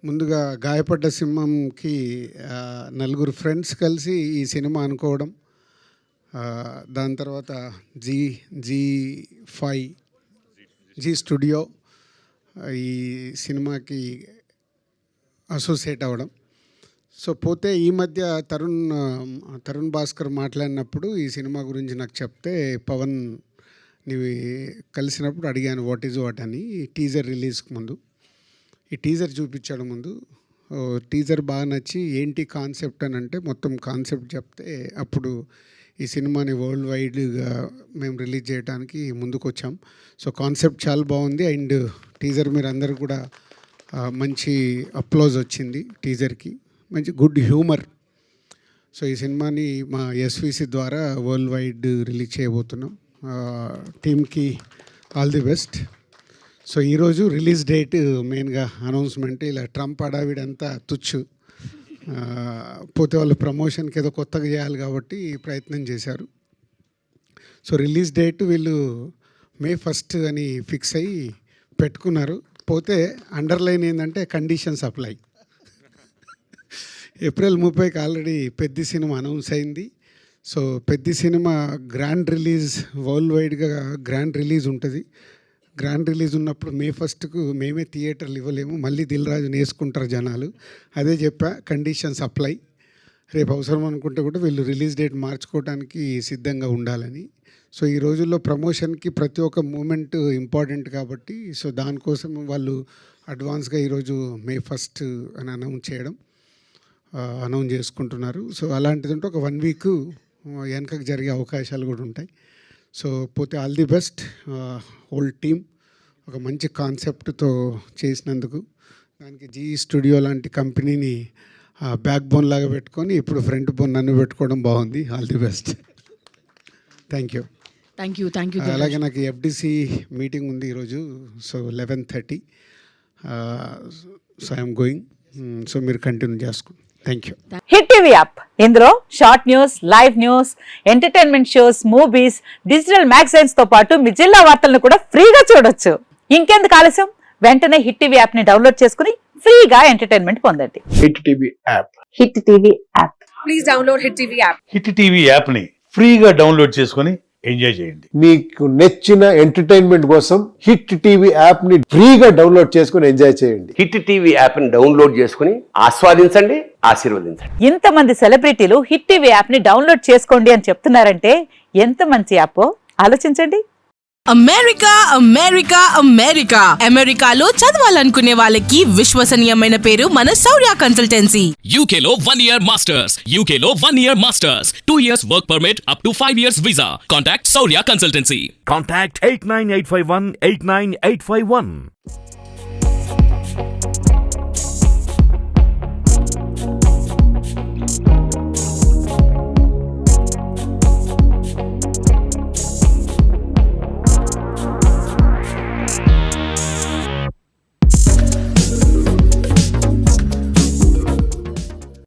ముందుగా గాయపడ్డ సింహంకి నలుగురు ఫ్రెండ్స్ కలిసి ఈ సినిమా అనుకోవడం, దాని తర్వాత జీ స్టూడియో ఈ సినిమాకి అసోసియేట్ అవ్వడం. సో పోతే ఈ మధ్య తరుణ్ భాస్కర్ మాట్లాడినప్పుడు ఈ సినిమా గురించి నాకు చెప్తే, పవన్ నీవు కలిసినప్పుడు అడిగాను వాట్ ఈజ్ వాట్ అని. టీజర్ రిలీజ్కి ముందు ఈ టీజర్ చూపించడం ముందు టీజర్ బాగా నచ్చి ఏంటి కాన్సెప్ట్ అని అంటే మొత్తం కాన్సెప్ట్ చెప్తే, అప్పుడు ఈ సినిమాని వరల్డ్ వైడ్గా మేము రిలీజ్ చేయడానికి ముందుకు వచ్చాం. సో కాన్సెప్ట్ చాలా బాగుంది అండ్ టీజర్ మీరు అందరు కూడా మంచి అప్లోజ్ వచ్చింది టీజర్కి, మంచి గుడ్ హ్యూమర్. సో ఈ సినిమాని మా ఎస్విసి ద్వారా వరల్డ్ వైడ్ రిలీజ్ చేయబోతున్నాం. టీమ్కి ఆల్ ది బెస్ట్. సో ఈరోజు రిలీజ్ డేట్ మెయిన్గా అనౌన్స్మెంట్, ఇలా ట్రంప్ అడావిడంతా తుచ్చు, పోతే వాళ్ళు ప్రమోషన్కి ఏదో కొత్తగా చేయాలి కాబట్టి ప్రయత్నం చేశారు. సో రిలీజ్ డేట్ వీళ్ళు May 1 అని ఫిక్స్ అయ్యి పెట్టుకున్నారు. పోతే అండర్లైన్ ఏంటంటే కండిషన్స్ అప్లై. April 30కి ఆల్రెడీ పెద్ద సినిమా అనౌన్స్ అయింది. సో పెద్ద సినిమా గ్రాండ్ రిలీజ్, వరల్డ్ వైడ్గా గ్రాండ్ రిలీజ్ ఉంటుంది. గ్రాండ్ రిలీజ్ ఉన్నప్పుడు May 1కు మేమే థియేటర్లు ఇవ్వలేము, మళ్ళీ దిల్ రాజుని వేసుకుంటారు జనాలు. అదే చెప్పా, కండిషన్స్ అప్లై. రేపు అవసరం అనుకుంటే కూడా వీళ్ళు రిలీజ్ డేట్ మార్చుకోవడానికి సిద్ధంగా ఉండాలని. సో ఈ రోజుల్లో ప్రమోషన్కి ప్రతి ఒక్క మూమెంట్ ఇంపార్టెంట్ కాబట్టి, సో దానికోసం వాళ్ళు అడ్వాన్స్గా ఈరోజు May 1 అని అనౌన్స్ చేసుకుంటున్నారు. సో అలాంటిది ఉంటే ఒక 1 వీక్ వెనకకు జరిగే అవకాశాలు కూడా ఉంటాయి. సో పోతే all the best whole team, ఒక మంచి కాన్సెప్ట్తో చేసినందుకు. దానికి జీ స్టూడియో లాంటి కంపెనీని బ్యాక్ బోన్ లాగా పెట్టుకొని ఇప్పుడు ఫ్రంట్ బోన్ నన్ను పెట్టుకోవడం బాగుంది. All the best. Thank you. అలాగే నాకు ఎఫ్డిసి మీటింగ్ ఉంది ఈరోజు. So 11:30. So I'm going. So మీరు కంటిన్యూ చేసుకోండి. Thank you. Hit TV app, ఇందులో short news, live news, entertainment shows, movies, digital magazines తో పాటు మీ జిల్లా వార్తలను కూడా ఫ్రీగా చూడొచ్చు. ఇంకెందుకు ఆలస్యం, వెంటనే హిట్ టీవీ యాప్ ని డౌన్లోడ్ చేసుకుని ఫ్రీగా ఎంటర్టైన్మెంట్ పొందండి. Hit TV app. Hit TV app. Please download hit TV app. Hit TV app ని ఫ్రీగా డౌన్లోడ్ చేసుకుని ఎంజాయ్ చేయండి. మీకు నచ్చిన ఎంటర్టైన్మెంట్ కోసం హిట్ టీవీ యాప్ ని ఫ్రీగా డౌన్లోడ్ చేసుకుని ఎంజాయ్ చేయండి. హిట్ టీవీ యాప్ ని డౌన్లోడ్ చేసుకుని ఆస్వాదించండి, ఆశీర్వదించండి. ఇంతమంది సెలబ్రిటీలు హిట్ టీవీ యాప్ ని డౌన్లోడ్ చేసుకోండి అని చెప్తున్నారంటే ఎంత మంచి యాప్ ఆలోచించండి. అమెరికాలో చదవాలనుకునే వాళ్ళకి విశ్వసనీయమైన పేరు మన శౌర్య కన్సల్టెన్సీ. UK లో 1 year masters, 2 years work permit up to 5 years visa. Contact Saurya Consultancy. Contact 89851 89851.